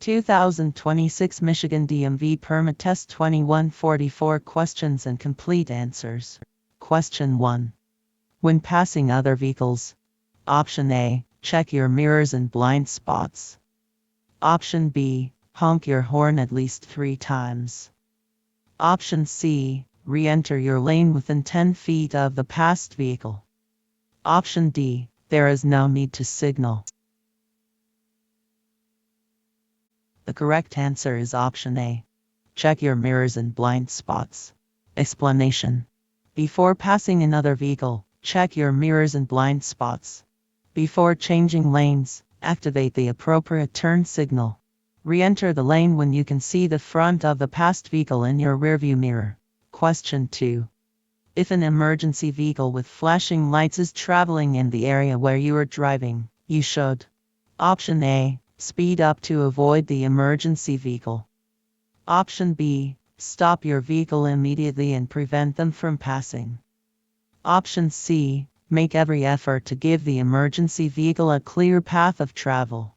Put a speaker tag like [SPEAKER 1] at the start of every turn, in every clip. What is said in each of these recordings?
[SPEAKER 1] 2026 Michigan DMV Permit Test 2144 Questions and Complete Answers. Question 1. When passing other vehicles. Option A. Check your mirrors and blind spots. Option B. Honk your horn at least 3 times. Option C. Re-enter your lane within 10 feet of the passed vehicle. Option D. There is no need to signal. The correct answer is option A. Check your mirrors and blind spots. Explanation. Before passing another vehicle, check your mirrors and blind spots. Before changing lanes, activate the appropriate turn signal. Re-enter the lane when you can see the front of the passed vehicle in your rearview mirror. Question 2. If an emergency vehicle with flashing lights is traveling in the area where you are driving, you should. Option A. Speed up to avoid the emergency vehicle. Option B. Stop your vehicle immediately and prevent them from passing. Option C. Make every effort to give the emergency vehicle a clear path of travel.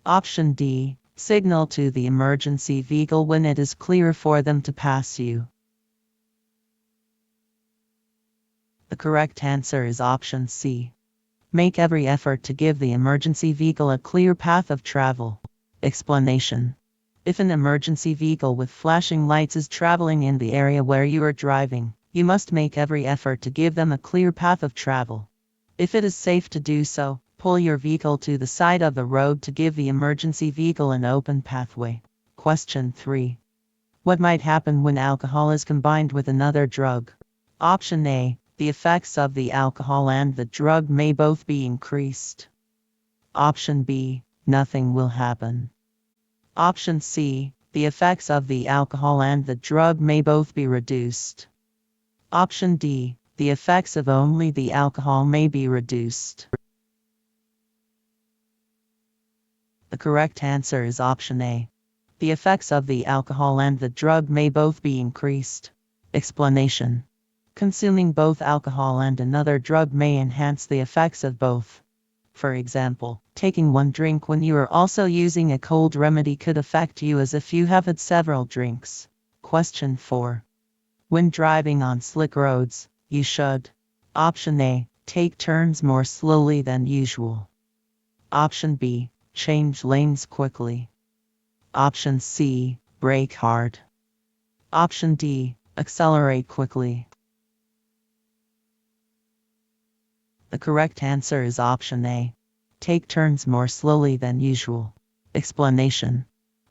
[SPEAKER 1] Option D. Signal to the emergency vehicle when it is clear for them to pass you. The correct answer is option C. Make every effort to give the emergency vehicle a clear path of travel. Explanation. If an emergency vehicle with flashing lights is traveling in the area where you are driving, you must make every effort to give them a clear path of travel. If it is safe to do so, pull your vehicle to the side of the road to give the emergency vehicle an open pathway. Question 3. What might happen when alcohol is combined with another drug? Option A. The effects of the alcohol and the drug may both be increased. Option B. Nothing will happen. Option C. The effects of the alcohol and the drug may both be reduced. Option D. The effects of only the alcohol may be reduced. The correct answer is option A. The effects of the alcohol and the drug may both be increased. Explanation. Consuming both alcohol and another drug may enhance the effects of both. For example, taking one drink when you are also using a cold remedy could affect you as if you have had several drinks. Question 4. When driving on slick roads, you should. Option A. Take turns more slowly than usual. Option B. Change lanes quickly. Option C. Brake hard. Option D. Accelerate quickly. The correct answer is option A. Take turns more slowly than usual. Explanation.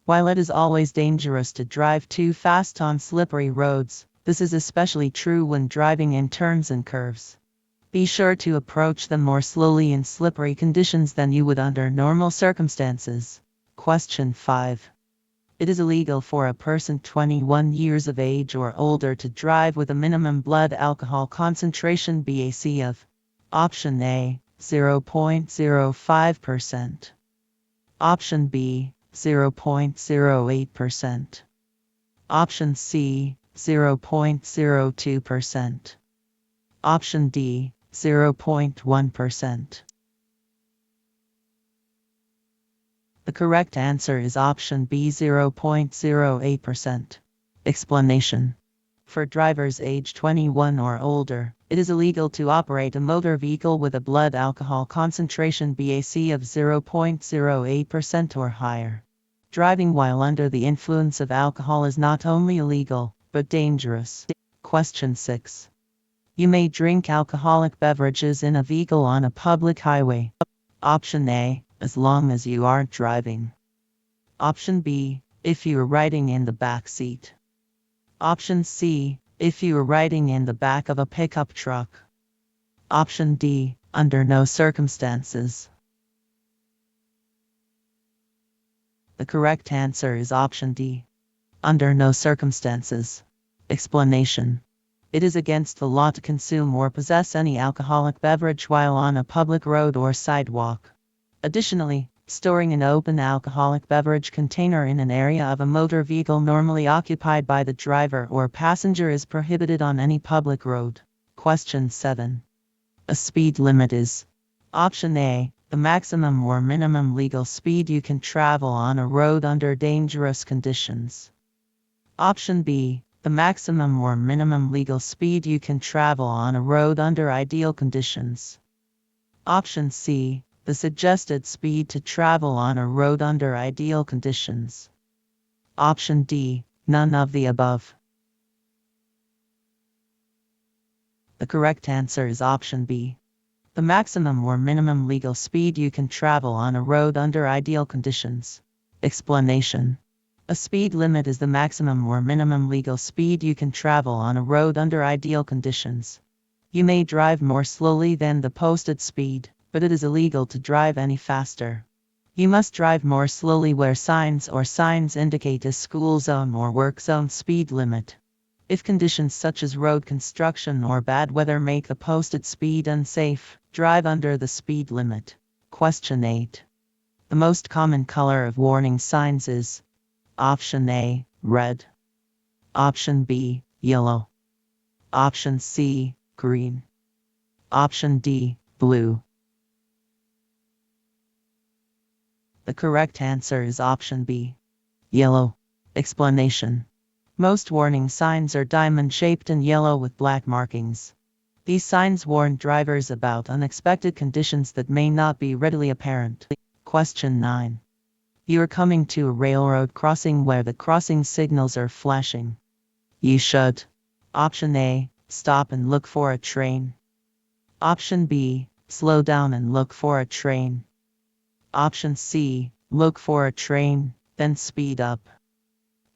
[SPEAKER 1] While it is always dangerous to drive too fast on slippery roads, this is especially true when driving in turns and curves. Be sure to approach them more slowly in slippery conditions than you would under normal circumstances. Question 5. It is illegal for a person 21 years of age or older to drive with a minimum blood alcohol concentration BAC of Option A. 0.05%. Option B. 0.08%. Option C. 0.02%. Option D. 0.1%. The correct answer is option B. 0.08%. Explanation. For drivers age 21 or older, it is illegal to operate a motor vehicle with a blood alcohol concentration BAC of 0.08% or higher. Driving while under the influence of alcohol is not only illegal, but dangerous. Question 6. You may drink alcoholic beverages in a vehicle on a public highway. Option A. As long as you aren't driving. Option B. If you are riding in the back seat. Option C. If you are riding in the back of a pickup truck. Option D. Under no circumstances. The correct answer is option D. Under no circumstances. Explanation. It is against the law to consume or possess any alcoholic beverage while on a public road or sidewalk. Additionally, storing an open alcoholic beverage container in an area of a motor vehicle normally occupied by the driver or passenger is prohibited on any public road. Question 7. A speed limit is. Option A. the maximum or minimum legal speed you can travel on a road under dangerous conditions. Option B, the maximum or minimum legal speed you can travel on a road under ideal conditions. Option C, the suggested speed to travel on a road under ideal conditions. Option D, none of the above. The correct answer is option B. The maximum or minimum legal speed you can travel on a road under ideal conditions. Explanation. A speed limit is the maximum or minimum legal speed you can travel on a road under ideal conditions. You may drive more slowly than the posted speed, but it is illegal to drive any faster. You must drive more slowly where signs indicate a school zone or work zone speed limit. If conditions such as road construction or bad weather make the posted speed unsafe, drive under the speed limit. Question 8. The most common color of warning signs is Option A, red. Option B, yellow. Option C, green. Option D, blue. The correct answer is option B, yellow. Explanation. Most warning signs are diamond-shaped and yellow with black markings. These signs warn drivers about unexpected conditions that may not be readily apparent. Question 9. You are coming to a railroad crossing where the crossing signals are flashing. You should. Option A, stop and look for a train. Option B, slow down and look for a train. Option C, look for a train, then speed up.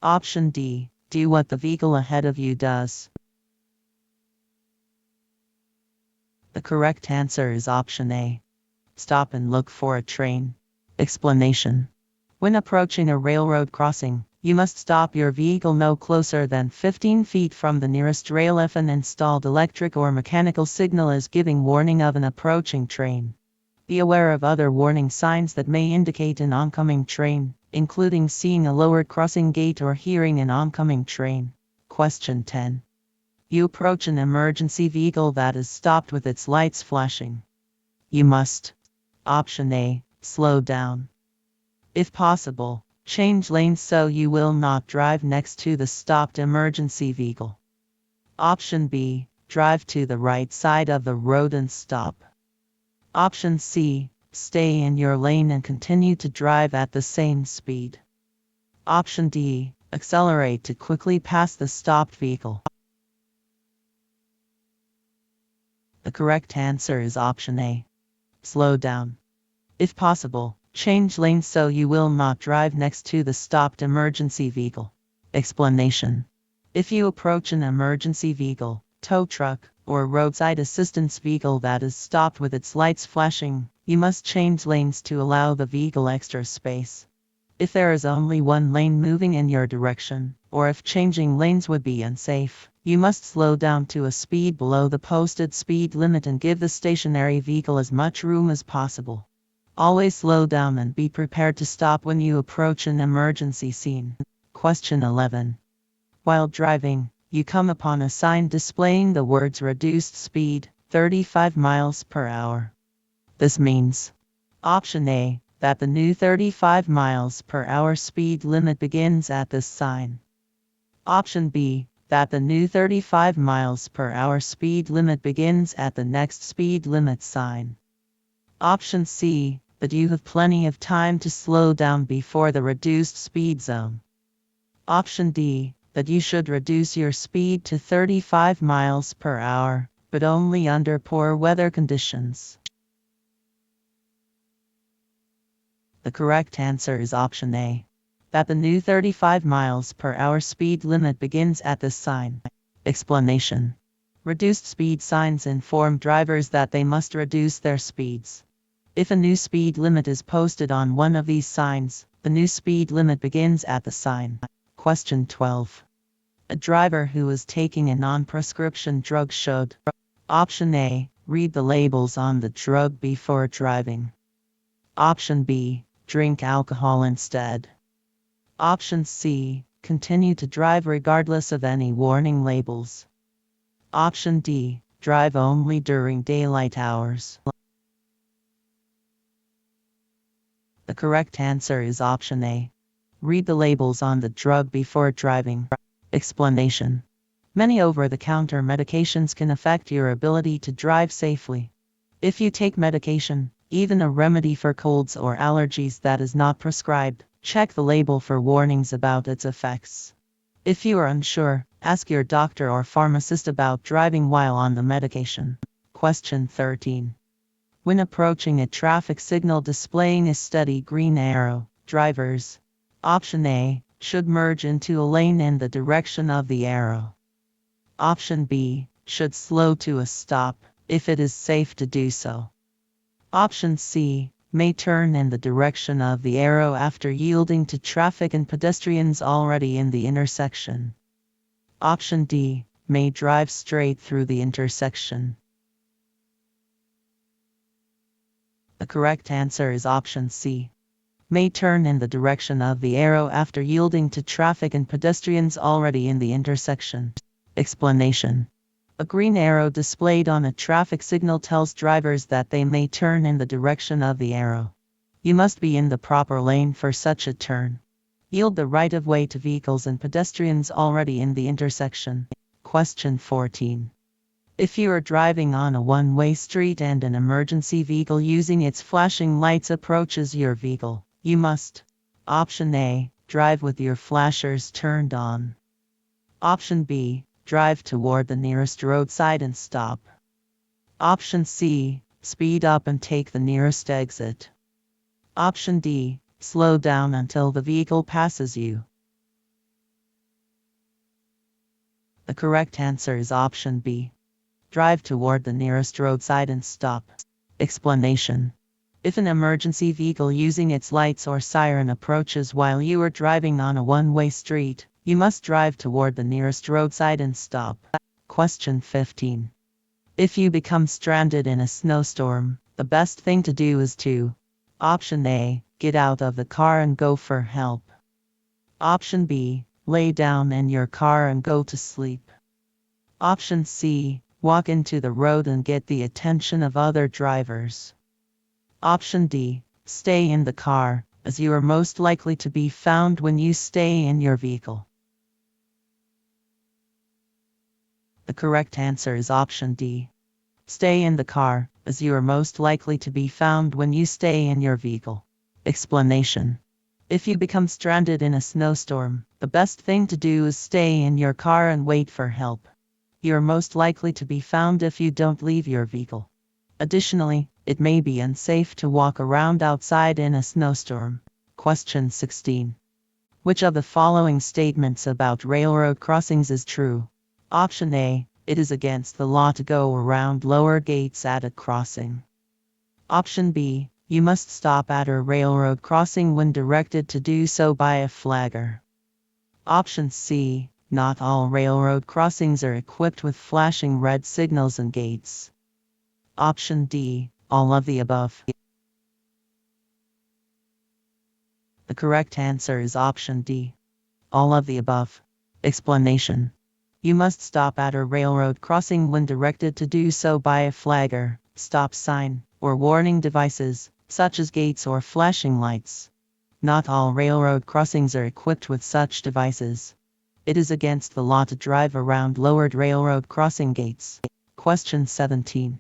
[SPEAKER 1] Option D, do what the vehicle ahead of you does. The correct answer is option A. Stop and look for a train. Explanation. When approaching a railroad crossing, you must stop your vehicle no closer than 15 feet from the nearest rail if an installed electric or mechanical signal is giving warning of an approaching train. Be aware of other warning signs that may indicate an oncoming train, including seeing a lowered crossing gate or hearing an oncoming train. Question 10. You approach an emergency vehicle that is stopped with its lights flashing. You must. Option A, slow down. If possible, change lanes so you will not drive next to the stopped emergency vehicle. Option B, drive to the right side of the road and stop. Option C, stay in your lane and continue to drive at the same speed. Option D, accelerate to quickly pass the stopped vehicle. The correct answer is option A. Slow down. If possible, change lanes so you will not drive next to the stopped emergency vehicle. Explanation. If you approach an emergency vehicle, tow truck, or roadside assistance vehicle that is stopped with its lights flashing, you must change lanes to allow the vehicle extra space. If there is only one lane moving in your direction, or if changing lanes would be unsafe, you must slow down to a speed below the posted speed limit and give the stationary vehicle as much room as possible. Always slow down and be prepared to stop when you approach an emergency scene. Question 11. While driving, you come upon a sign displaying the words reduced speed, 35 miles per hour. This means Option A, that the new 35 miles per hour speed limit begins at this sign. Option B, that the new 35 miles per hour speed limit begins at the next speed limit sign. Option C, that you have plenty of time to slow down before the reduced speed zone. Option D, that you should reduce your speed to 35 miles per hour, but only under poor weather conditions. The correct answer is option A, that the new 35 miles per hour speed limit begins at this sign. Explanation. Reduced speed signs inform drivers that they must reduce their speeds. If a new speed limit is posted on one of these signs, the new speed limit begins at the sign. Question 12. A driver who is taking a non-prescription drug should Option A, read the labels on the drug before driving. Option B, drink alcohol instead. Option C, continue to drive regardless of any warning labels. Option D, drive only during daylight hours. The correct answer is option A. Read the labels on the drug before driving. Explanation. Many over-the-counter medications can affect your ability to drive safely. If you take medication, even a remedy for colds or allergies that is not prescribed, check the label for warnings about its effects. If you are unsure, ask your doctor or pharmacist about driving while on the medication. Question 13. When approaching a traffic signal displaying a steady green arrow, drivers, option A, should merge into a lane in the direction of the arrow. Option B, should slow to a stop, if it is safe to do so. Option C, may turn in the direction of the arrow after yielding to traffic and pedestrians already in the intersection. Option D, may drive straight through the intersection. The correct answer is option C. May turn in the direction of the arrow after yielding to traffic and pedestrians already in the intersection. Explanation. A green arrow displayed on a traffic signal tells drivers that they may turn in the direction of the arrow. You must be in the proper lane for such a turn. Yield the right-of-way to vehicles and pedestrians already in the intersection. Question 14. If you are driving on a one-way street and an emergency vehicle using its flashing lights approaches your vehicle, you must. Option A, drive with your flashers turned on. Option B, drive toward the nearest roadside and stop. Option C, speed up and take the nearest exit. Option D, slow down until the vehicle passes you. The correct answer is option B. Drive toward the nearest roadside and stop. Explanation. If an emergency vehicle using its lights or siren approaches while you are driving on a one-way street, you must drive toward the nearest roadside and stop. Question 15. If you become stranded in a snowstorm, the best thing to do is to. Option A, get out of the car and go for help. Option B, lay down in your car and go to sleep. Option C, walk into the road and get the attention of other drivers. Option D, stay in the car, as you are most likely to be found when you stay in your vehicle. The correct answer is option D. Stay in the car, as you are most likely to be found when you stay in your vehicle. Explanation. If you become stranded in a snowstorm, the best thing to do is stay in your car and wait for help. You are most likely to be found if you don't leave your vehicle. Additionally, it may be unsafe to walk around outside in a snowstorm. Question 16. Which of the following statements about railroad crossings is true? Option A, it is against the law to go around lower gates at a crossing. Option B, you must stop at a railroad crossing when directed to do so by a flagger. Option C, not all railroad crossings are equipped with flashing red signals and gates. Option D, all of the above. The correct answer is option D, all of the above. Explanation. You must stop at a railroad crossing when directed to do so by a flagger, stop sign, or warning devices, such as gates or flashing lights. Not all railroad crossings are equipped with such devices. It is against the law to drive around lowered railroad crossing gates. Question 17.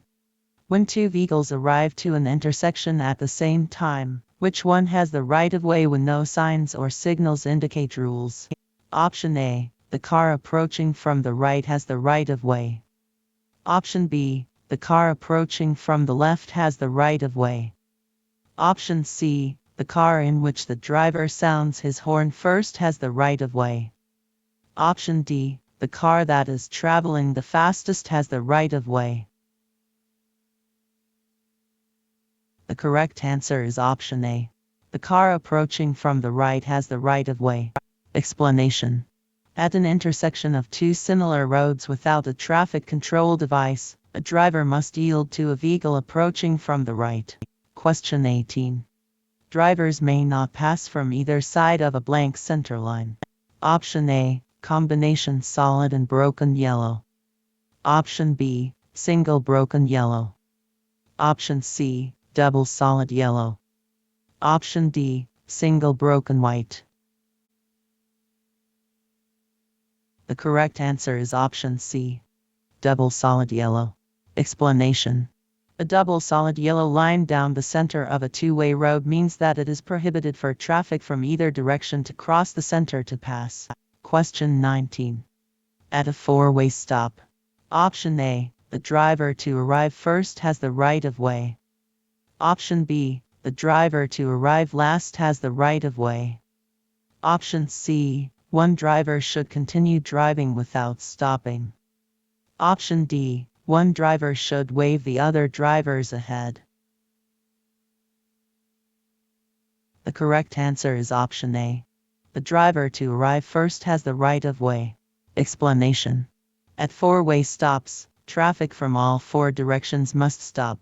[SPEAKER 1] When two vehicles arrive to an intersection at the same time, which one has the right-of-way when no signs or signals indicate rules? Option A, the car approaching from the right has the right-of-way. Option B, the car approaching from the left has the right-of-way. Option C, the car in which the driver sounds his horn first has the right-of-way. Option D, the car that is traveling the fastest has the right-of-way. The correct answer is option A. The car approaching from the right has the right-of-way. Explanation. At an intersection of two similar roads without a traffic control device, a driver must yield to a vehicle approaching from the right. Question 18. Drivers may not pass from either side of a blank center line. Option A, combination solid and broken yellow. Option B, single broken yellow. Option C, double solid yellow. Option D, single broken white. The correct answer is option C, double solid yellow. Explanation. A double solid yellow line down the center of a two-way road means that it is prohibited for traffic from either direction to cross the center to pass. Question 19. At a four-way stop. Option A, the driver to arrive first has the right of way. Option B, the driver to arrive last has the right of way. Option C, one driver should continue driving without stopping. Option D, one driver should wave the other drivers ahead. The correct answer is option A. The driver to arrive first has the right of way. Explanation. At four-way stops, traffic from all four directions must stop.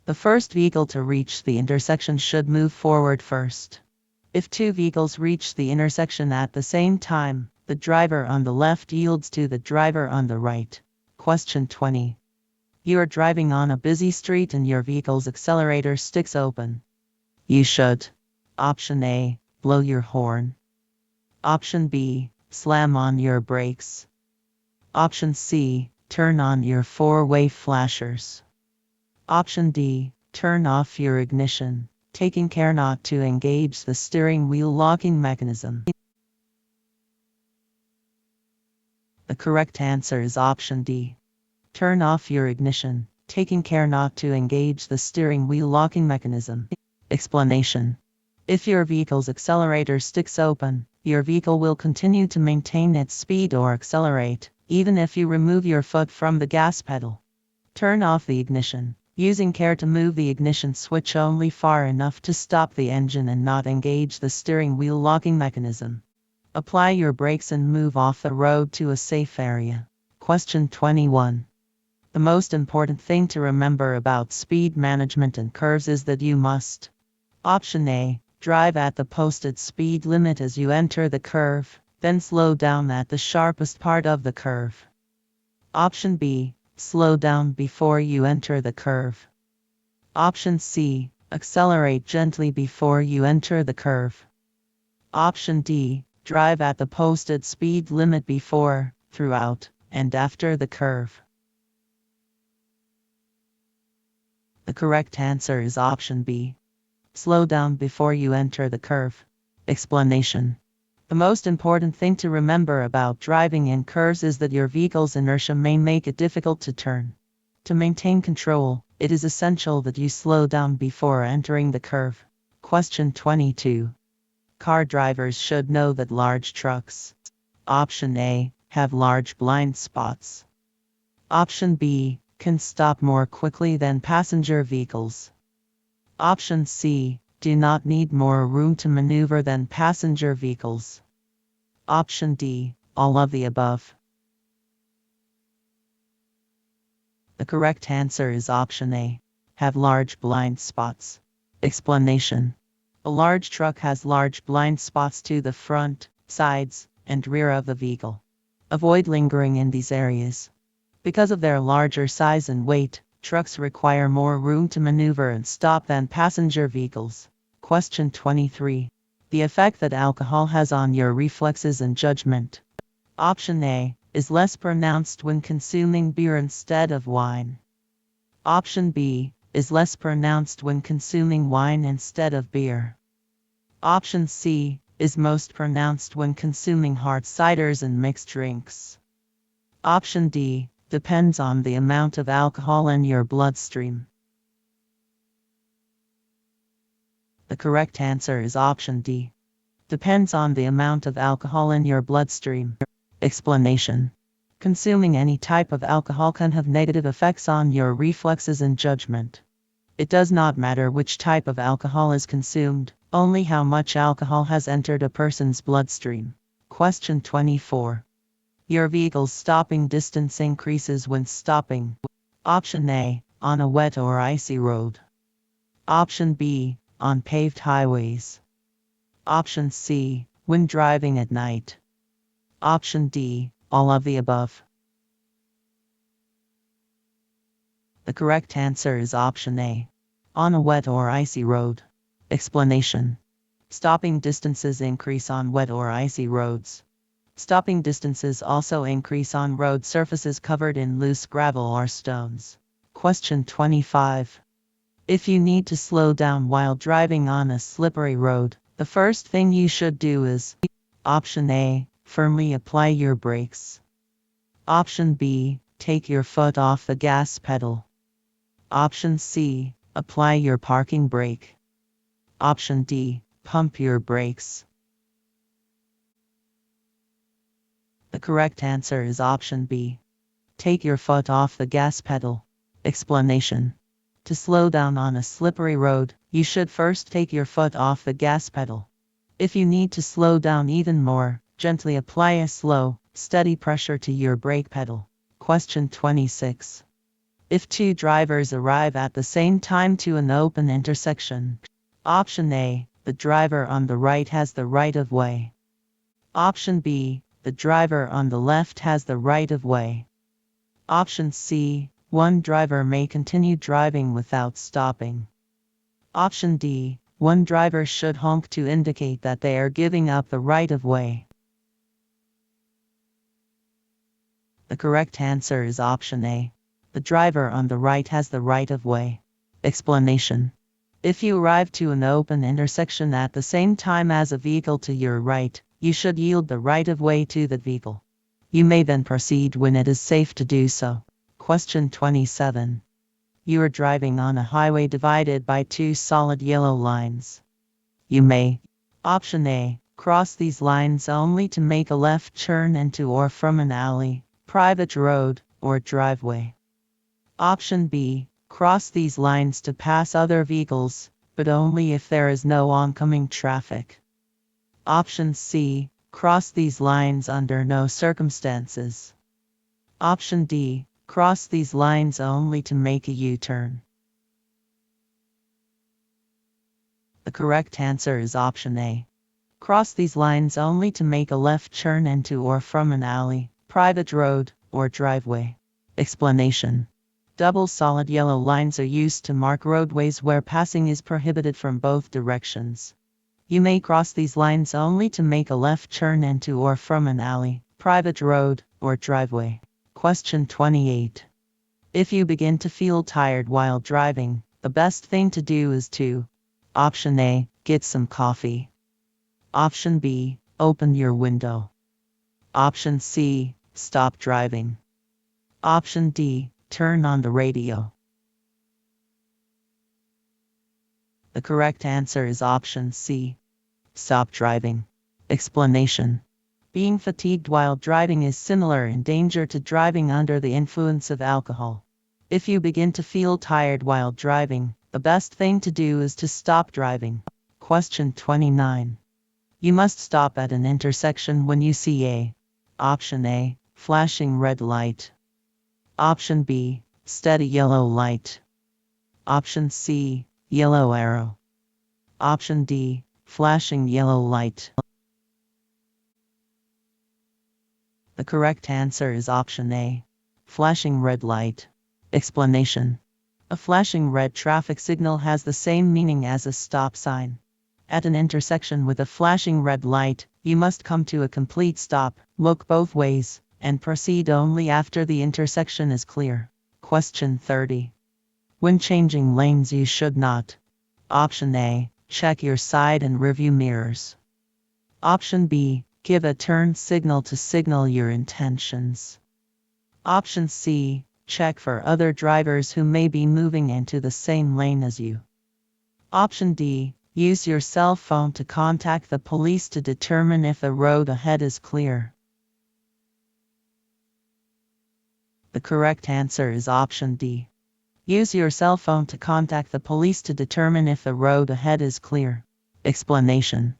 [SPEAKER 1] The first vehicle to reach the intersection should move forward first. If two vehicles reach the intersection at the same time, the driver on the left yields to the driver on the right. Question 20. You are driving on a busy street and your vehicle's accelerator sticks open. You should. Option A, blow your horn. Option B, slam on your brakes. Option C, turn on your four-way flashers. Option D, turn off your ignition, taking care not to engage the steering wheel locking mechanism. The correct answer is option D. Turn off your ignition, taking care not to engage the steering wheel locking mechanism. Explanation. If your vehicle's accelerator sticks open, your vehicle will continue to maintain its speed or accelerate, even if you remove your foot from the gas pedal. Turn off the ignition, using care to move the ignition switch only far enough to stop the engine and not engage the steering wheel locking mechanism. Apply your brakes and move off the road to a safe area. Question 21. The most important thing to remember about speed management and curves is that you must. Option A, drive at the posted speed limit as you enter the curve, then slow down at the sharpest part of the curve. Option B, slow down before you enter the curve. Option C, accelerate gently before you enter the curve. Option D, drive at the posted speed limit before, throughout, and after the curve. The correct answer is option B. Slow down before you enter the curve. Explanation. The most important thing to remember about driving in curves is that your vehicle's inertia may make it difficult to turn. To maintain control, it is essential that you slow down before entering the curve. Question 22. Car drivers should know that large trucks. Option A, have large blind spots. Option B, can stop more quickly than passenger vehicles. Option C, do not need more room to maneuver than passenger vehicles. Option D, all of the above. The correct answer is option A, have large blind spots. Explanation. A large truck has large blind spots to the front, sides, and rear of the vehicle. Avoid lingering in these areas. Because of their larger size and weight, trucks require more room to maneuver and stop than passenger vehicles. Question 23. The effect that alcohol has on your reflexes and judgment. Option A, is less pronounced when consuming beer instead of wine. Option B, is less pronounced when consuming wine instead of beer. Option C, is most pronounced when consuming hard ciders and mixed drinks. Option D, depends on the amount of alcohol in your bloodstream. The correct answer is option D. Depends on the amount of alcohol in your bloodstream. Explanation. Consuming any type of alcohol can have negative effects on your reflexes and judgment. It does not matter which type of alcohol is consumed, only how much alcohol has entered a person's bloodstream. Question 24. Your vehicle's stopping distance increases when stopping. Option A, on a wet or icy road. Option B, on paved highways. Option C, when driving at night. Option D, all of the above. The correct answer is option A, on a wet or icy road. Explanation. Stopping distances increase on wet or icy roads. Stopping distances also increase on road surfaces covered in loose gravel or stones. Question 25. If you need to slow down while driving on a slippery road, the first thing you should do is Option A. Firmly apply your brakes. Option B. Take your foot off the gas pedal. Option C. Apply your parking brake. Option D. Pump your brakes. The correct answer is option B. Take your foot off the gas pedal. Explanation. To slow down on a slippery road, you should first take your foot off the gas pedal. If you need to slow down even more, gently apply a slow, steady pressure to your brake pedal. Question 26. If two drivers arrive at the same time to an open intersection, Option A. The driver on the right has the right of way. Option B. The driver on the left has the right of way. Option C. One driver may continue driving without stopping. Option D. One driver should honk to indicate that they are giving up the right of way. The correct answer is option A. The driver on the right has the right of way. Explanation. If you arrive to an open intersection at the same time as a vehicle to your right, you should yield the right of way to that vehicle. You may then proceed when it is safe to do so. Question 27. You are driving on a highway divided by two solid yellow lines. You may Option A. Cross these lines only to make a left turn into or from an alley, private road, or driveway. Option B. Cross these lines to pass other vehicles, but only if there is no oncoming traffic. Option C. Cross these lines under no circumstances. Option D. Cross these lines only to make a U-turn. The correct answer is option A. Cross these lines only to make a left turn into or from an alley, private road, or driveway. Explanation. Double solid yellow lines are used to mark roadways where passing is prohibited from both directions. You may cross these lines only to make a left turn into or from an alley, private road, or driveway. Question 28. If you begin to feel tired while driving, the best thing to do is to Option A. Get some coffee. Option B. Open your window. Option C. Stop driving. Option D. Turn on the radio. The correct answer is option C. Stop driving. Explanation. Being fatigued while driving is similar in danger to driving under the influence of alcohol. If you begin to feel tired while driving, the best thing to do is to stop driving. Question 29. You must stop at an intersection when you see a Option A. Flashing red light. Option B. Steady yellow light. Option C. Yellow arrow. Option D. Flashing yellow light. The correct answer is option A. Flashing red light. Explanation. A flashing red traffic signal has the same meaning as a stop sign. At an intersection with a flashing red light, you must come to a complete stop, look both ways, and proceed only after the intersection is clear. Question 30. When changing lanes you should not Option A. Check your side and rearview mirrors. Option B. Give a turn signal to signal your intentions. Option C. Check for other drivers who may be moving into the same lane as you. Option D. Use your cell phone to contact the police to determine if the road ahead is clear. The correct answer is option D. Use your cell phone to contact the police to determine if the road ahead is clear. Explanation.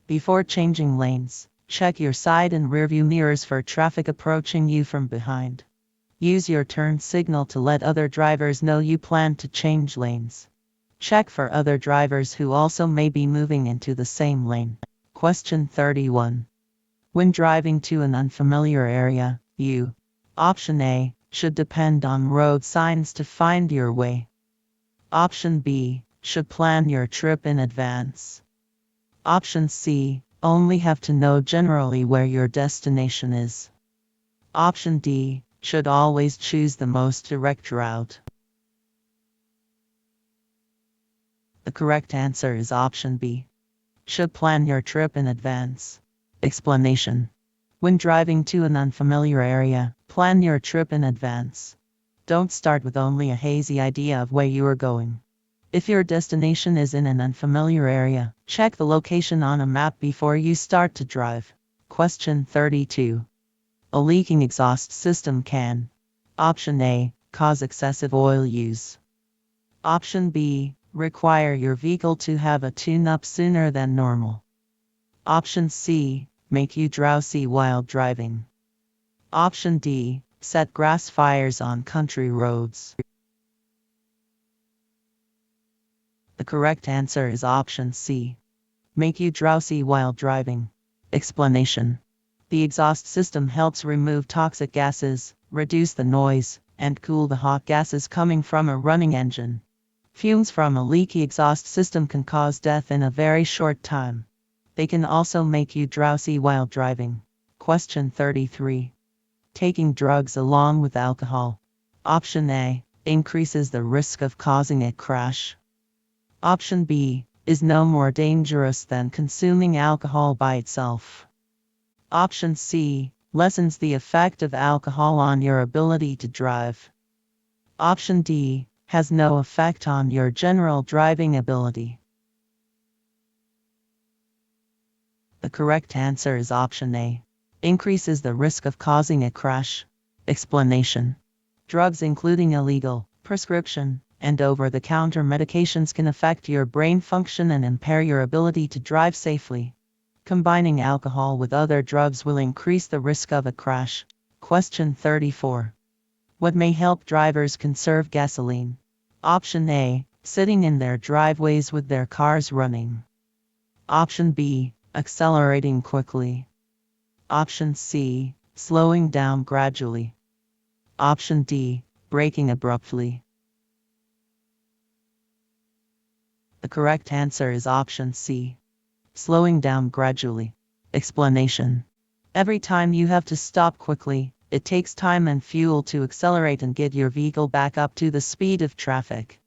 [SPEAKER 1] Before changing lanes, check your side and rearview mirrors for traffic approaching you from behind. Use your turn signal to let other drivers know you plan to change lanes. Check for other drivers who also may be moving into the same lane. Question 31. When driving to an unfamiliar area, you Option A. Should depend on road signs to find your way. Option B. should plan your trip in advance. Option C, only have to know generally where your destination is. Option D, should always choose the most direct route. The correct answer is option B. Should plan your trip in advance. Explanation. When driving to an unfamiliar area, plan your trip in advance. Don't start with only a hazy idea of where you are going. If your destination is in an unfamiliar area, check the location on a map before you start to drive. Question 32. A leaking exhaust system can: Option A, cause excessive oil use. Option B, require your vehicle to have a tune-up sooner than normal. Option C, make you drowsy while driving. Option D, set grass fires on country roads. The correct answer is option C. Make you drowsy while driving. Explanation. The exhaust system helps remove toxic gases, reduce the noise, and cool the hot gases coming from a running engine. Fumes from a leaky exhaust system can cause death in a very short time. They can also make you drowsy while driving. Question 33. Taking drugs along with alcohol. Option A, increases the risk of causing a crash. Option B, is no more dangerous than consuming alcohol by itself. Option C, lessens the effect of alcohol on your ability to drive. Option D, has no effect on your general driving ability. The correct answer is option A. Increases the risk of causing a crash. Explanation. Drugs including illegal, prescription, and over-the-counter medications can affect your brain function and impair your ability to drive safely. Combining alcohol with other drugs will increase the risk of a crash. Question 34. What may help drivers conserve gasoline? Option A, sitting in their driveways with their cars running. Option B, accelerating quickly. Option C, slowing down gradually. Option D, braking abruptly. The correct answer is option C. Slowing down gradually. Explanation. Every time you have to stop quickly, it takes time and fuel to accelerate and get your vehicle back up to the speed of traffic.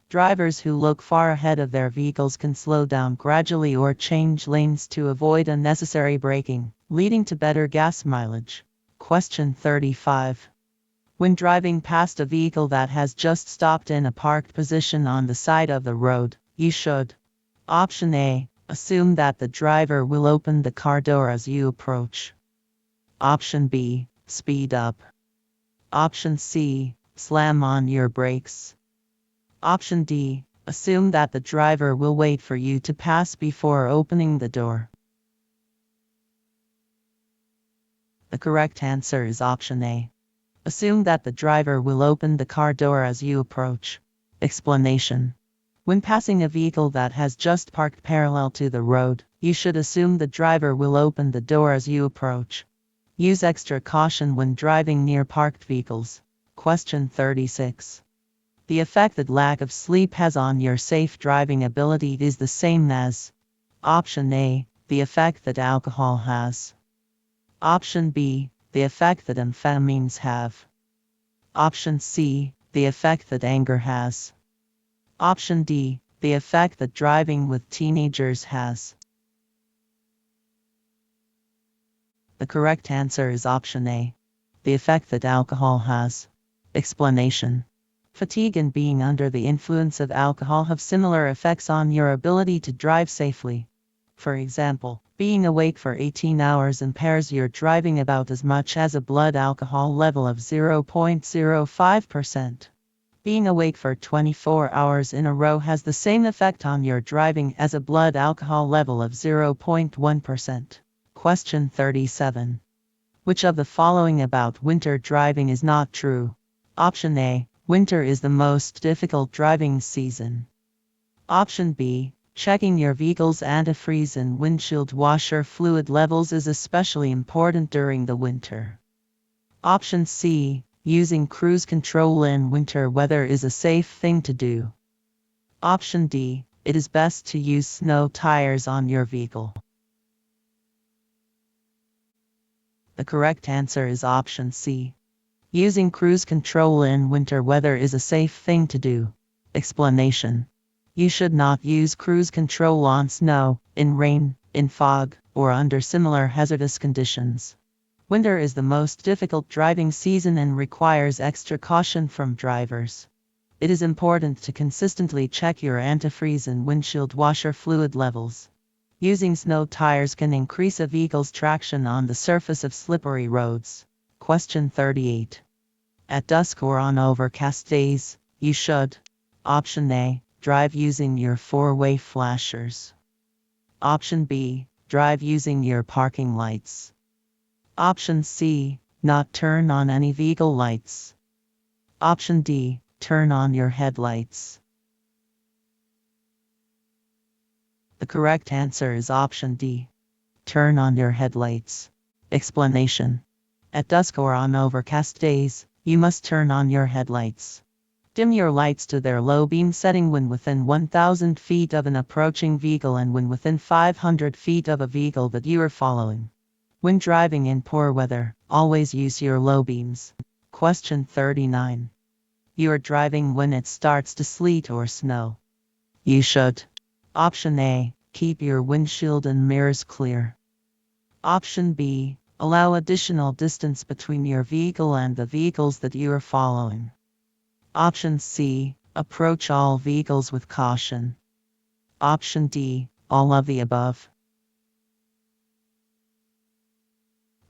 [SPEAKER 1] Drivers who look far ahead of their vehicles can slow down gradually or change lanes to avoid unnecessary braking, leading to better gas mileage. Question 35. When driving past a vehicle that has just stopped in a parked position on the side of the road, you should: Option A, assume that the driver will open the car door as you approach. Option B, speed up. Option C, slam on your brakes. Option D, assume that the driver will wait for you to pass before opening the door. The correct answer is option A. Assume that the driver will open the car door as you approach. Explanation. When passing a vehicle that has just parked parallel to the road, you should assume the driver will open the door as you approach. Use extra caution when driving near parked vehicles. Question 36. The effect that lack of sleep has on your safe driving ability is the same as: Option A, the effect that alcohol has. Option B, the effect that amphetamines have. Option C, the effect that anger has. Option D, the effect that driving with teenagers has. The correct answer is option A, the effect that alcohol has. Explanation. Fatigue and being under the influence of alcohol have similar effects on your ability to drive safely. For example, being awake for 18 hours impairs your driving about as much as a blood alcohol level of 0.05%. Being awake for 24 hours in a row has the same effect on your driving as a blood alcohol level of 0.1%. Question 37. Which of the following about winter driving is not true? Option A, winter is the most difficult driving season. Option B, checking your vehicle's antifreeze and windshield washer fluid levels is especially important during the winter. Option C, using cruise control in winter weather is a safe thing to do. Option D. It is best to use snow tires on your vehicle. The correct answer is option C. Using cruise control in winter weather is a safe thing to do. Explanation. You should not use cruise control on snow, in rain, in fog, or under similar hazardous conditions. Winter is the most difficult driving season and requires extra caution from drivers. It is important to consistently check your antifreeze and windshield washer fluid levels. Using snow tires can increase a vehicle's traction on the surface of slippery roads. Question 38. At dusk or on overcast days, you should. Option A. Drive using your four-way flashers. Option B. Drive using your parking lights. Option C. Not turn on any vehicle lights. Option D. Turn on your headlights. The correct answer is option D. Turn on your headlights. Explanation. At dusk or on overcast days, you must turn on your headlights. Dim your lights to their low beam setting when within 1,000 feet of an approaching vehicle and when within 500 feet of a vehicle that you are following. When driving in poor weather, always use your low beams. Question 39. You are driving when it starts to sleet or snow. You should. Option A. Keep your windshield and mirrors clear. Option B. Allow additional distance between your vehicle and the vehicles that you are following. Option C. Approach all vehicles with caution. Option D. All of the above.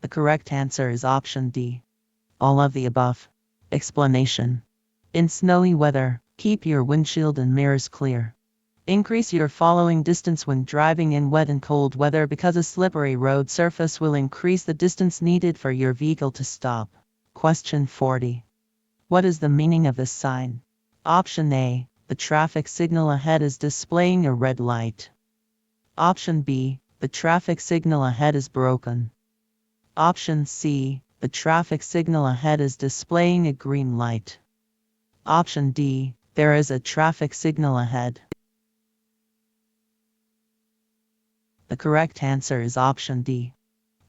[SPEAKER 1] The correct answer is option D. All of the above. Explanation. In snowy weather, keep your windshield and mirrors clear. Increase your following distance when driving in wet and cold weather because a slippery road surface will increase the distance needed for your vehicle to stop. Question 40. What is the meaning of this sign? Option A. The traffic signal ahead is displaying a red light. Option B. The traffic signal ahead is broken. Option C. The traffic signal ahead is displaying a green light. Option D. There is a traffic signal ahead. The correct answer is option D.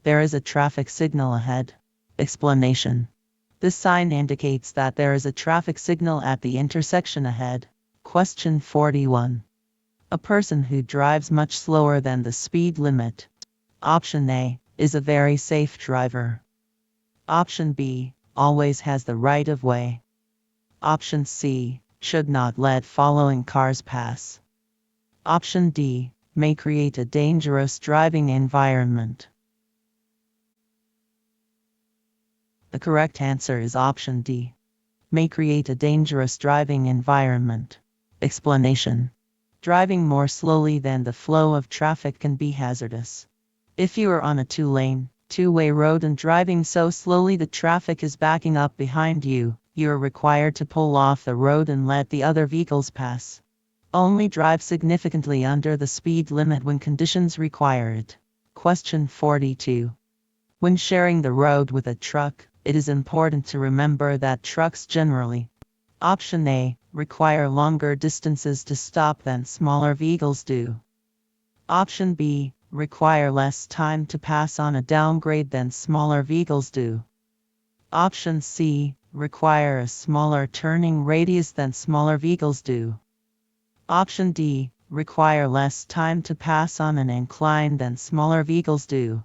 [SPEAKER 1] There is a traffic signal ahead. Explanation. This sign indicates that there is a traffic signal at the intersection ahead. Question 41. A person who drives much slower than the speed limit. Option A. Is a very safe driver. Option B. Always has the right of way. Option C. Should not let following cars pass. Option D. May create a dangerous driving environment. The correct answer is option D. May create a dangerous driving environment. Explanation. Driving more slowly than the flow of traffic can be hazardous. If you are on a two-way road and driving so slowly the traffic is backing up behind you, you are required to pull off the road and let the other vehicles pass. Only drive significantly under the speed limit when conditions require it. Question 42. When sharing the road with a truck, it is important to remember that trucks generally. Option A. Require longer distances to stop than smaller vehicles do. Option B. Require less time to pass on a downgrade than smaller vehicles do. Option C. Require a smaller turning radius than smaller vehicles do. Option D. Require less time to pass on an incline than smaller vehicles do.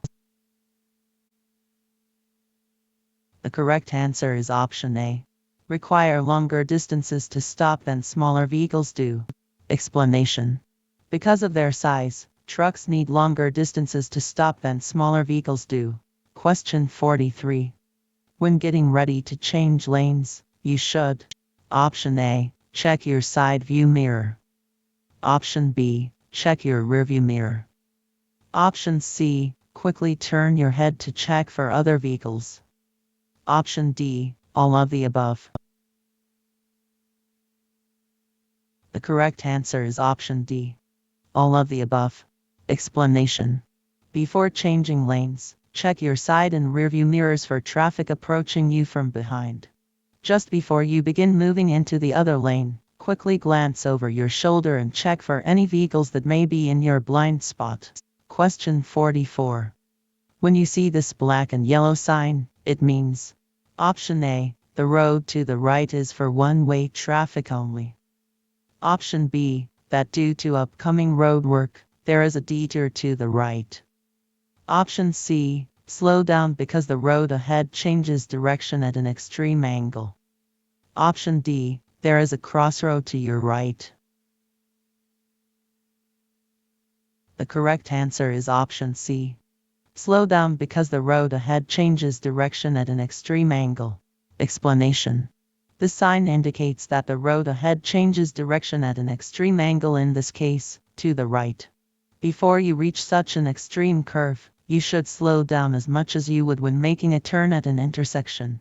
[SPEAKER 1] The correct answer is option A. Require longer distances to stop than smaller vehicles do. Explanation. Because of their size, trucks need longer distances to stop than smaller vehicles do. Question 43. When getting ready to change lanes, you should. Option A. Check your side view mirror. Option B. Check your rearview mirror. Option C. Quickly turn your head to check for other vehicles. Option D. All of the above. The correct answer is option D. All of the above. Explanation. Before changing lanes, check your side and rearview mirrors for traffic approaching you from behind. Just before you begin moving into the other lane, Quickly glance over your shoulder and check for any vehicles that may be in your blind spot. Question 44. When you see this black and yellow sign, it means Option A, the road to the right is for one-way traffic only. Option B, that due to upcoming road work, there is a detour to the right. Option C, slow down because the road ahead changes direction at an extreme angle. Option D, there is a crossroad to your right. The correct answer is option C. Slow down because the road ahead changes direction at an extreme angle. Explanation. This sign indicates that the road ahead changes direction at an extreme angle, in this case, to the right. Before you reach such an extreme curve, you should slow down as much as you would when making a turn at an intersection.